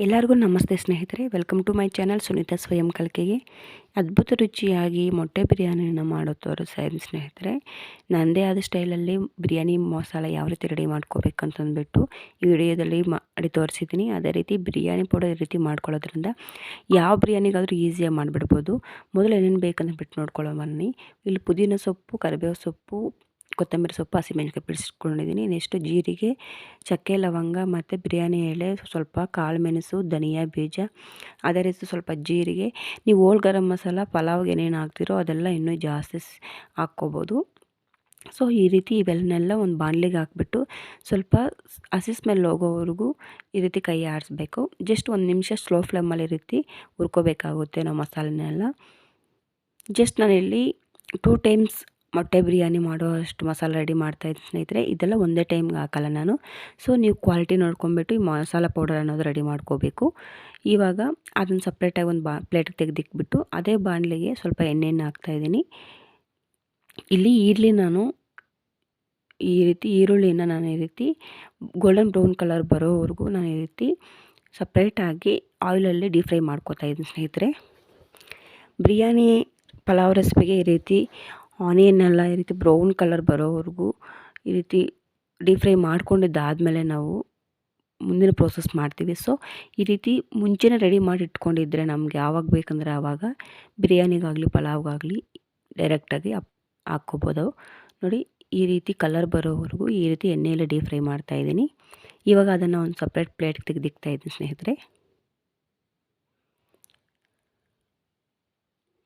ಎಲ್ಲರಿಗೂ ನಮಸ್ತೆ ಸ್ನೇಹಿತರೆ, welcome to my channel Sunita ಸ್ವಯಂ ಕಲಿಕೆಗೆ. ಅದ್ಭುತ ರುಚಿಯಾಗಿ ಮೊಟ್ಟೆ ಬಿರಿಯಾನಿನ ಮಾಡೋ ತೋರಿಸ್ತಾ ಇದ್ದೀನಿ ಸ್ನೇಹಿತರೆ. ನನ್ನದೇ ಆದ ಸ್ಟೈಲಲ್ಲಿ ಬಿರಿಯಾನಿ ಮಸಾಲ ಯಾವ ರೀತಿ ರೆಡಿ ಮಾಡ್ಕೋಬೇಕಂತಂದ್ಬಿಟ್ಟು ಈ ವಿಡಿಯೋದಲ್ಲಿ ಮಾಡಿ ತೋರಿಸಿದ್ದೀನಿ. ಅದೇ ರೀತಿ ಬಿರಿಯಾನಿ ಪೌಡರ್ ಈ ರೀತಿ ಮಾಡ್ಕೊಳ್ಳೋದ್ರಿಂದ ಯಾವ ಬಿರಿಯಾನಿಗಾದರೂ ಈಸಿಯಾಗಿ ಮಾಡಿಬಿಡ್ಬೋದು. ಮೊದಲು ಏನೇನು ಬೇಕಂದ್ಬಿಟ್ಟು ನೋಡ್ಕೊಳ್ಳೋ ಬನ್ನಿ. ಇಲ್ಲಿ ಪುದೀನ ಸೊಪ್ಪು, ಕರಿಬೇವು ಸೊಪ್ಪು, ಕೊತ್ತಂಬರಿ ಸೊಪ್ಪು, ಹಸಿಮೆಣಸಿನಕಾಯಿ ಬಿಡಿಸ್ಕೊಂಡಿದ್ದೀನಿ. ನೆಕ್ಸ್ಟ್ ಜೀರಿಗೆ, ಚಕ್ಕೆ, ಲವಂಗ ಮತ್ತು ಬಿರಿಯಾನಿ ಎಲೆ, ಸ್ವಲ್ಪ ಕಾಳು ಮೆಣಸು, ಧನಿಯಾ ಬೀಜ, ಅದೇ ರೀತಿ ಸ್ವಲ್ಪ ಜೀರಿಗೆ. ನೀವು ಹೋಲ್ ಗರಂ ಮಸಾಲ ಪಲಾವ್ಗೆ ಏನೇನು ಹಾಕ್ತಿರೋ ಅದೆಲ್ಲ ಇನ್ನೂ ಜಾಸ್ತಿ ಹಾಕ್ಕೋಬೋದು. ಸೊ ಈ ರೀತಿ ಇವೆಲ್ಲನೆಲ್ಲ ಒಂದು ಬಾಣಲಿಗೆ ಹಾಕ್ಬಿಟ್ಟು ಸ್ವಲ್ಪ ಹಸಿ ಸ್ಮೆಲ್ ಹೋಗೋವರೆಗೂ ಈ ರೀತಿ ಕೈ ಆಡಿಸ್ಬೇಕು. ಜಸ್ಟ್ ಒಂದು ನಿಮಿಷ ಸ್ಲೋ ಫ್ಲೇಮಲ್ಲಿ ಈ ರೀತಿ ಹುರ್ಕೋಬೇಕಾಗುತ್ತೆ ನಾವು ಮಸಾಲೆನೆಲ್ಲ. ಜಸ್ಟ್ ನಾನಿಲ್ಲಿ 2 ಟೈಮ್ಸ್ ಮೊಟ್ಟೆ ಬಿರಿಯಾನಿ ಮಾಡೋ ಅಷ್ಟು ಮಸಾಲ ರೆಡಿ ಮಾಡ್ತಾಯಿದ್ದೀನಿ ಸ್ನೇಹಿತರೆ. ಇದೆಲ್ಲ ಒಂದೇ ಟೈಮ್ಗೆ ಹಾಕಲ್ಲ ನಾನು. ಸೊ ನೀವು ಕ್ವಾಲಿಟಿ ನೋಡ್ಕೊಂಬಿಟ್ಟು ಈ ಮಸಾಲ ಪೌಡರ್ ಅನ್ನೋದು ರೆಡಿ ಮಾಡ್ಕೋಬೇಕು. ಇವಾಗ ಅದನ್ನು ಸಪ್ರೇಟಾಗಿ ಒಂದು ಪ್ಲೇಟಿಗೆ ತೆಗೆದಿಕ್ಬಿಟ್ಟು ಅದೇ ಬಾಣಲಿಗೆ ಸ್ವಲ್ಪ ಎಣ್ಣೆಯನ್ನು ಹಾಕ್ತಾಯಿದ್ದೀನಿ. ಇಲ್ಲಿ ನಾನು ಈ ರೀತಿ ಈರುಳ್ಳಿನ ನಾನು ಈ ರೀತಿ ಗೋಲ್ಡನ್ ಬ್ರೌನ್ ಕಲರ್ ಬರೋವರೆಗೂ ನಾನು ಈ ರೀತಿ ಸಪ್ರೇಟಾಗಿ ಆಯಿಲಲ್ಲಿ ಡೀಪ್ ಫ್ರೈ ಮಾಡ್ಕೋತಾ ಇದ್ದೀನಿ ಸ್ನೇಹಿತರೆ. ಬಿರಿಯಾನಿ ಪಲಾವ್ ರೆಸಿಪಿಗೆ ಈ ರೀತಿ ಆನಿಯನ್ನೆಲ್ಲ ಈ ರೀತಿ ಬ್ರೌನ್ ಕಲರ್ ಬರೋವರೆಗೂ ಈ ರೀತಿ ಡೀಪ್ ಫ್ರೈ ಮಾಡ್ಕೊಂಡಿದ್ದಾದಮೇಲೆ ನಾವು ಮುಂದಿನ ಪ್ರೋಸೆಸ್ ಮಾಡ್ತೀವಿ. ಸೊ ಈ ರೀತಿ ಮುಂಚೆನೇ ರೆಡಿ ಮಾಡಿ ಇಟ್ಕೊಂಡಿದ್ದರೆ ನಮಗೆ ಯಾವಾಗ ಬೇಕಂದರೆ ಆವಾಗ ಬಿರಿಯಾನಿಗಾಗಲಿ ಪಲಾವ್ಗಾಗಲಿ ಡೈರೆಕ್ಟಾಗಿ ಹಾಕ್ಕೋಬೋದು. ನೋಡಿ, ಈ ರೀತಿ ಕಲರ್ ಬರೋವರೆಗೂ ಈ ರೀತಿ ಎಣ್ಣೆಯಲ್ಲಿ ಡೀಪ್ ಫ್ರೈ ಮಾಡ್ತಾಯಿದ್ದೀನಿ. ಇವಾಗ ಅದನ್ನು ಒಂದು ಸಪ್ರೇಟ್ ಪ್ಲೇಟ್ಗೆ ತೆಗೆದಿಕ್ತಾ ಇದ್ದೀನಿ ಸ್ನೇಹಿತರೆ.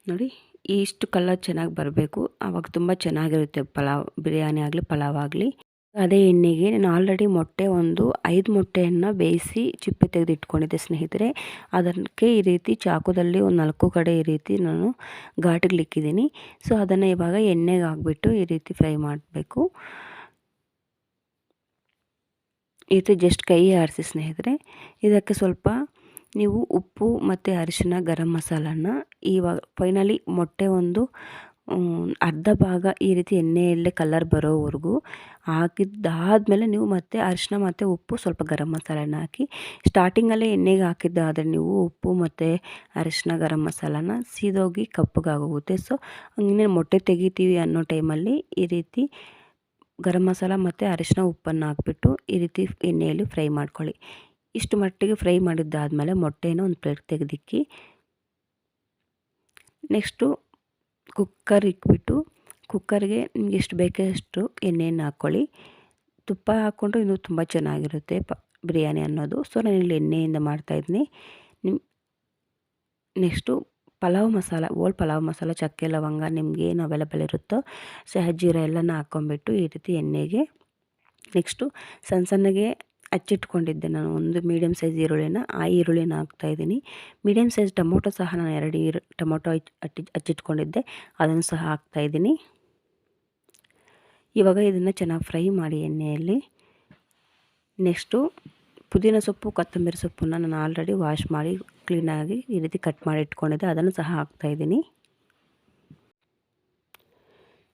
ನೋಡಿ, ಇಷ್ಟು ಕಲರ್ ಚೆನ್ನಾಗಿ ಬರಬೇಕು, ಆವಾಗ ತುಂಬ ಚೆನ್ನಾಗಿರುತ್ತೆ ಬಿರಿಯಾನಿ ಆಗಲಿ ಪಲಾವ್ ಆಗಲಿ. ಅದೇ ಎಣ್ಣೆಗೆ ನಾನು ಆಲ್ರೆಡಿ ಮೊಟ್ಟೆ 5 ಮೊಟ್ಟೆಯನ್ನು ಬೇಯಿಸಿ ಚಿಪ್ಪೆ ತೆಗೆದು ಇಟ್ಕೊಂಡಿದ್ದೆ ಸ್ನೇಹಿತರೆ. ಅದಕ್ಕೆ ಈ ರೀತಿ ಚಾಕುದಲ್ಲಿ ಒಂದು 4 ಕಡೆ ಈ ರೀತಿ ನಾನು ಘಾಟಿಗ್ಲಿಕ್ಕಿದ್ದೀನಿ. ಸೊ ಅದನ್ನು ಇವಾಗ ಎಣ್ಣೆಗೆ ಹಾಕ್ಬಿಟ್ಟು ಈ ರೀತಿ ಫ್ರೈ ಮಾಡಬೇಕು. ಈ ರೀತಿ ಜಸ್ಟ್ ಕೈ ಆರಿಸಿ ಸ್ನೇಹಿತರೆ. ಇದಕ್ಕೆ ಸ್ವಲ್ಪ ನೀವು ಉಪ್ಪು ಮತ್ತು ಅರಿಶಿನ, ಗರಂ ಮಸಾಲನ ಇವಾಗ ಫೈನಲಿ ಮೊಟ್ಟೆ ಅರ್ಧ ಭಾಗ ಈ ರೀತಿ ಎಣ್ಣೆಯಲ್ಲೇ ಕಲರ್ ಬರೋವರೆಗೂ ಹಾಕಿದ್ದಾದಮೇಲೆ ನೀವು ಮತ್ತೆ ಅರಿಶಿನ ಮತ್ತು ಉಪ್ಪು, ಸ್ವಲ್ಪ ಗರಂ ಮಸಾಲನ ಹಾಕಿ. ಸ್ಟಾರ್ಟಿಂಗಲ್ಲೇ ಎಣ್ಣೆಗೆ ಹಾಕಿದ್ದಾದರೆ ನೀವು ಉಪ್ಪು ಮತ್ತು ಅರಿಶಿನ, ಗರಂ ಮಸಾಲನ ಸೀದೋಗಿ ಕಪ್ಪಗಾಗೋಗುತ್ತೆ. ಸೊ ಹಂಗೆ ಮೊಟ್ಟೆ ತೆಗಿತೀವಿ ಅನ್ನೋ ಟೈಮಲ್ಲಿ ಈ ರೀತಿ ಗರಂ ಮಸಾಲ ಮತ್ತು ಅರಿಶಿನ, ಉಪ್ಪನ್ನು ಹಾಕ್ಬಿಟ್ಟು ಈ ರೀತಿ ಎಣ್ಣೆಯಲ್ಲಿ ಫ್ರೈ ಮಾಡ್ಕೊಳ್ಳಿ. ಇಷ್ಟು ಮಟ್ಟಿಗೆ ಫ್ರೈ ಮಾಡಿದ್ದಾದಮೇಲೆ ಮೊಟ್ಟೆನ ಒಂದು ಪ್ಲೇಟ್ ತೆಗೆದಿಕ್ಕಿ. ನೆಕ್ಸ್ಟು ಕುಕ್ಕರ್ ಇಕ್ಬಿಟ್ಟು ಕುಕ್ಕರ್ಗೆ ನಿಮ್ಗೆ ಎಷ್ಟು ಬೇಕೋ ಅಷ್ಟು ಎಣ್ಣೆಯನ್ನು ಹಾಕ್ಕೊಳ್ಳಿ. ತುಪ್ಪ ಹಾಕ್ಕೊಂಡ್ರೆ ಇನ್ನೂ ತುಂಬ ಚೆನ್ನಾಗಿರುತ್ತೆ ಬಿರಿಯಾನಿ ಅನ್ನೋದು. ಸೊ ನಾನು ಇಲ್ಲಿ ಎಣ್ಣೆಯಿಂದ ಮಾಡ್ತಾಯಿದ್ದೀನಿ. ನೆಕ್ಸ್ಟು ಪಲಾವ್ ಮಸಾಲ, ಚಕ್ಕೆ, ಲವಂಗ ನಿಮ್ಗೆ ಏನು ಅವೈಲೇಬಲ್ ಇರುತ್ತೋ, ಸಹಜೀರ ಎಲ್ಲನ ಹಾಕ್ಕೊಂಬಿಟ್ಟು ಈ ರೀತಿ ಎಣ್ಣೆಗೆ. ನೆಕ್ಸ್ಟು ಸಣ್ಣಗೆ ಹಚ್ಚಿಟ್ಕೊಂಡಿದ್ದೆ ನಾನು ಒಂದು ಮೀಡಿಯಮ್ ಸೈಜ್ ಈರುಳ್ಳಿನ, ಆ ಈರುಳ್ಳಿನ ಹಾಕ್ತಾಯಿದ್ದೀನಿ. ಮೀಡಿಯಮ್ ಸೈಜ್ ಟೊಮೊಟೊ ಸಹ ನಾನು 2 ಟೊಮೊಟೊ ಹಚ್ಚಿಟ್ಕೊಂಡಿದ್ದೆ, ಅದನ್ನು ಸಹ ಹಾಕ್ತಾಯಿದ್ದೀನಿ. ಇವಾಗ ಇದನ್ನು ಚೆನ್ನಾಗಿ ಫ್ರೈ ಮಾಡಿ ಎಣ್ಣೆಯಲ್ಲಿ. ನೆಕ್ಸ್ಟು ಪುದೀನ ಸೊಪ್ಪು, ಕೊತ್ತಂಬರಿ ಸೊಪ್ಪನ್ನು ನಾನು ಆಲ್ರೆಡಿ ವಾಶ್ ಮಾಡಿ ಕ್ಲೀನಾಗಿ ಈ ರೀತಿ ಕಟ್ ಮಾಡಿ ಇಟ್ಕೊಂಡಿದ್ದೆ, ಅದನ್ನು ಸಹ ಹಾಕ್ತಾಯಿದ್ದೀನಿ.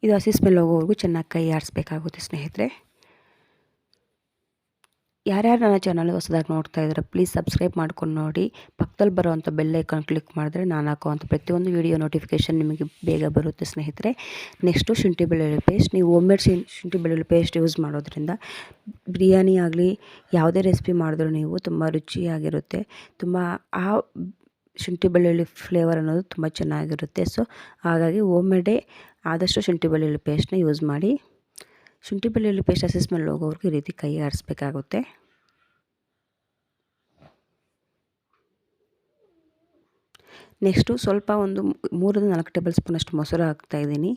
ಇದು ಹಸಿ ಸ್ಮೆಲ್ ಹೋಗೋವರೆಗೂ ಚೆನ್ನಾಗಿ ಕೈ ಆಡಿಸ್ಬೇಕಾಗುತ್ತೆ ಸ್ನೇಹಿತರೆ. ಯಾರ್ಯಾರು ನನ್ನ ಚಾನಲ್ ಹೊಸದಾಗಿ ನೋಡ್ತಾ ಇದ್ದಾರೆ ಪ್ಲೀಸ್ ಸಬ್ಸ್ಕ್ರೈಬ್ ಮಾಡ್ಕೊಂಡು ನೋಡಿ. ಪಕ್ಕದಲ್ಲಿ ಬರೋವಂಥ ಬೆಲ್ ಐಕಾನ್ ಕ್ಲಿಕ್ ಮಾಡಿದ್ರೆ ನಾನು ಹಾಕೋವಂಥ ಪ್ರತಿಯೊಂದು ವೀಡಿಯೋ ನೋಟಿಫಿಕೇಷನ್ ನಿಮಗೆ ಬೇಗ ಬರುತ್ತೆ ಸ್ನೇಹಿತರೆ. ನೆಕ್ಸ್ಟು ಶುಂಠಿ ಬೆಳ್ಳುಳ್ಳಿ ಪೇಸ್ಟ್. ನೀವು ಹೋಮ್ಮೇಡ್ ಶುಂಠಿ ಬೆಳ್ಳುಳ್ಳಿ ಪೇಸ್ಟ್ ಯೂಸ್ ಮಾಡೋದ್ರಿಂದ ಬಿರಿಯಾನಿ ಆಗಲಿ ಯಾವುದೇ ರೆಸಿಪಿ ಮಾಡಿದ್ರೂ ನೀವು ತುಂಬ ರುಚಿಯಾಗಿರುತ್ತೆ. ತುಂಬ ಆ ಶುಂಠಿ ಬೆಳ್ಳುಳ್ಳಿ ಫ್ಲೇವರ್ ಅನ್ನೋದು ತುಂಬ ಚೆನ್ನಾಗಿರುತ್ತೆ. ಸೊ ಹಾಗಾಗಿ ಹೋಮ್ಮೇಡೇ ಆದಷ್ಟು ಶುಂಠಿ ಬೆಳ್ಳುಳ್ಳಿ ಪೇಸ್ಟ್ನ ಯೂಸ್ ಮಾಡಿ. ಶುಂಠಿ ಬೆಳ್ಳುಳ್ಳಿ ಪೇಸ್ಟ್ ಹಸಿ ಸ್ಮೆಲ್ ಹೋಗೋವರೆಗೂ ಈ ರೀತಿ ಕೈ ಆಡಿಸ್ಬೇಕಾಗುತ್ತೆ. ನೆಕ್ಸ್ಟು ಸ್ವಲ್ಪ ಒಂದು 3-4 ಟೇಬಲ್ ಸ್ಪೂನಷ್ಟು ಮೊಸರು ಹಾಕ್ತಾಯಿದ್ದೀನಿ.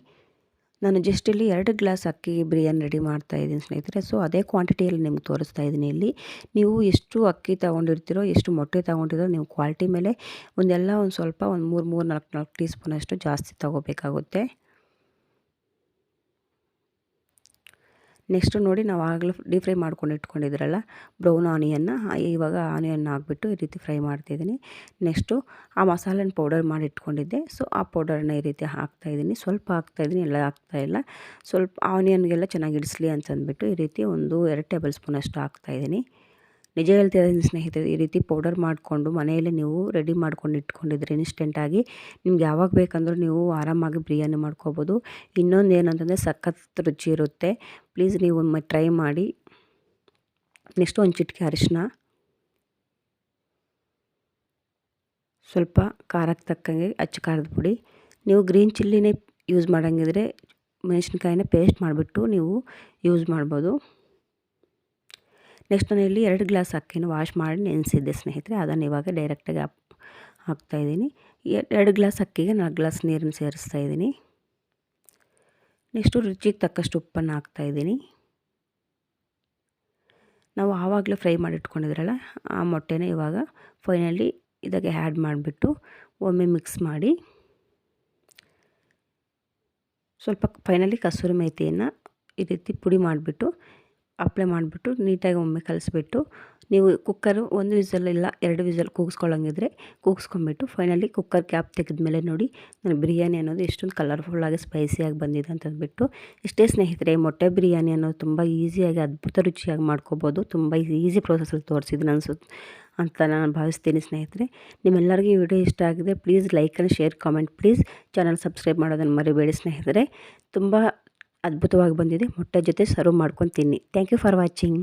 ನಾನು ಜಸ್ಟ್ ಇಲ್ಲಿ 2 ಗ್ಲಾಸ್ ಅಕ್ಕಿ ಬಿರಿಯಾನಿ ರೆಡಿ ಮಾಡ್ತಾಯಿದ್ದೀನಿ ಸ್ನೇಹಿತರೆ. ಸೊ ಅದೇ ಕ್ವಾಂಟಿಟಿಯಲ್ಲಿ ನಿಮ್ಗೆ ತೋರಿಸ್ತಾ ಇದ್ದೀನಿ. ಇಲ್ಲಿ ನೀವು ಎಷ್ಟು ಅಕ್ಕಿ ತೊಗೊಂಡಿರ್ತೀರೋ, ಎಷ್ಟು ಮೊಟ್ಟೆ ತೊಗೊಂಡಿರೋ ನೀವು ಕ್ವಾಲಿಟಿ ಮೇಲೆ ಒಂದು ಸ್ವಲ್ಪ 3-4 ಟೀ ಸ್ಪೂನಷ್ಟು ಜಾಸ್ತಿ ತೊಗೋಬೇಕಾಗುತ್ತೆ. ನೆಕ್ಸ್ಟು ನೋಡಿ, ನಾವು ಆಗಲೇ ಡೀಪ್ ಫ್ರೈ ಮಾಡ್ಕೊಂಡು ಇಟ್ಕೊಂಡಿದ್ರಲ್ಲ ಬ್ರೌನ್ ಆನಿಯನ್ನ, ಇವಾಗ ಆನಿಯನ್ನ ಹಾಕ್ಬಿಟ್ಟು ಈ ರೀತಿ ಫ್ರೈ ಮಾಡ್ತಿದ್ದೀನಿ. ನೆಕ್ಸ್ಟು ಆ ಮಸಾಲೆನ ಪೌಡರ್ ಮಾಡಿ ಇಟ್ಕೊಂಡಿದ್ದೆ. ಸೊ ಆ ಪೌಡರನ್ನ ಈ ರೀತಿ ಹಾಕ್ತಾಯಿದ್ದೀನಿ. ಸ್ವಲ್ಪ ಹಾಕ್ತಾಯಿದ್ದೀನಿ, ಎಲ್ಲ ಹಾಕ್ತಾಯಿಲ್ಲ. ಸ್ವಲ್ಪ ಆನಿಯನ್ಗೆಲ್ಲ ಚೆನ್ನಾಗಿ ಇಡಿಸ್ಲಿ ಅಂತಂದ್ಬಿಟ್ಟು ಈ ರೀತಿ 1-2 ಟೇಬಲ್ ಸ್ಪೂನಷ್ಟು ಹಾಕ್ತಾಯಿದ್ದೀನಿ. ನಿಜ ಹೇಳ್ತಾ ಇದ್ದೀನಿ ಸ್ನೇಹಿತರೆ, ಈ ರೀತಿ ಪೌಡರ್ ಮಾಡಿಕೊಂಡು ಮನೆಯಲ್ಲೇ ನೀವು ರೆಡಿ ಮಾಡ್ಕೊಂಡು ಇಟ್ಕೊಂಡಿದ್ರೆ ಇನ್ಸ್ಟೆಂಟಾಗಿ ನಿಮ್ಗೆ ಯಾವಾಗ ಬೇಕಂದ್ರೂ ನೀವು ಆರಾಮಾಗಿ ಬಿರಿಯಾನಿ ಮಾಡ್ಕೋಬೋದು. ಇನ್ನೊಂದು ಏನಂತಂದರೆ ಸಖತ್ ರುಚಿ ಇರುತ್ತೆ. ಪ್ಲೀಸ್ ನೀವು ಒಮ್ಮೆ ಟ್ರೈ ಮಾಡಿ. ನೆಕ್ಸ್ಟ್ ಒಂದು ಚಿಟಿಕೆ ಅರಿಶಿನ, ಸ್ವಲ್ಪ ಖಾರಕ್ಕೆ ತಕ್ಕಂಗೆ ಅಚ್ಚ ಖಾರದ ಪುಡಿ. ನೀವು ಗ್ರೀನ್ ಚಿಲ್ಲಿನೇ ಯೂಸ್ ಮಾಡೋಂಗಿದ್ರೆ ಮೆಣಸಿನ್ಕಾಯಿನ ಪೇಸ್ಟ್ ಮಾಡಿಬಿಟ್ಟು ನೀವು ಯೂಸ್ ಮಾಡ್ಬೋದು. ನೆಕ್ಸ್ಟ್ ನಾನು ಇಲ್ಲಿ 2 ಗ್ಲಾಸ್ ಅಕ್ಕಿನ ವಾಶ್ ಮಾಡಿ ನೆನೆಸಿದ್ದೆ ಸ್ನೇಹಿತರೆ, ಅದನ್ನು ಇವಾಗ ಡೈರೆಕ್ಟಾಗಿ ಹಾಕ್ತಾಯಿದ್ದೀನಿ. 2 ಗ್ಲಾಸ್ ಅಕ್ಕಿಗೆ 4 ಗ್ಲಾಸ್ ನೀರನ್ನು ಸೇರಿಸ್ತಾ ಇದ್ದೀನಿ. ನೆಕ್ಸ್ಟು ರುಚಿಗೆ ತಕ್ಕಷ್ಟು ಉಪ್ಪನ್ನು ಹಾಕ್ತಾಯಿದ್ದೀನಿ. ನಾವು ಆವಾಗಲೇ ಫ್ರೈ ಮಾಡಿ ಇಟ್ಕೊಂಡಿದ್ರಲ್ಲ ಆ ಮೊಟ್ಟೆನ ಇವಾಗ ಫೈನಲಿ ಇದಕ್ಕೆ ಆ್ಯಡ್ ಮಾಡಿಬಿಟ್ಟು ಒಮ್ಮೆ ಮಿಕ್ಸ್ ಮಾಡಿ, ಸ್ವಲ್ಪ ಫೈನಲಿ ಕಸೂರಿ ಮೇಥಿಯನ್ನು ಈ ರೀತಿ ಪುಡಿ ಮಾಡಿಬಿಟ್ಟು ಅಪ್ಲೈ ಮಾಡಿಬಿಟ್ಟು ನೀಟಾಗಿ ಒಮ್ಮೆ ಕಲಿಸ್ಬಿಟ್ಟು ನೀವು ಕುಕ್ಕರು 1 ವಿಸಲ್ ಇಲ್ಲ 2 ವಿಸಲ್ ಕೂಗಿಸ್ಕೊಳ್ಳೋಂಗಿದ್ರೆ ಕೂಗಿಸ್ಕೊಂಬಿಟ್ಟು ಫೈನಲಿ ಕುಕ್ಕರ್ ಕ್ಯಾಪ್ ತೆಗೆದ್ಮೇಲೆ ನೋಡಿ ನನ್ನ ಬಿರಿಯಾನಿ ಅನ್ನೋದು ಎಷ್ಟೊಂದು ಕಲರ್ಫುಲ್ಲಾಗಿ ಸ್ಪೈಸಿಯಾಗಿ ಬಂದಿದೆ ಅಂತಂದ್ಬಿಟ್ಟು. ಇಷ್ಟೇ ಸ್ನೇಹಿತರೆ, ಮೊಟ್ಟೆ ಬಿರಿಯಾನಿ ಅನ್ನೋದು ತುಂಬ ಈಸಿಯಾಗಿ ಅದ್ಭುತ ರುಚಿಯಾಗಿ ಮಾಡ್ಕೋಬೋದು. ತುಂಬ ಈಸಿ ಪ್ರೋಸೆಸಲ್ಲಿ ತೋರಿಸಿದ್ದೀನಿ ಅಂತ ನಾನು ಭಾವಿಸ್ತೀನಿ ಸ್ನೇಹಿತರೆ. ನಿಮ್ಮೆಲ್ಲರಿಗೂ ಈ ವಿಡಿಯೋ ಇಷ್ಟ ಆಗಿದೆ, please like and share comment. Please channel subscribe ಮಾಡೋದನ್ನು ಮರಿಬೇಡಿ ಸ್ನೇಹಿತರೆ. ತುಂಬ ಅದ್ಭುತವಾಗಿ ಬಂದಿದೆ. ಮೊಟ್ಟೆ ಜೊತೆ ಸರ್ವ್ ಮಾಡ್ಕೊಂಡು ತಿನ್ನಿ. Thank you for watching.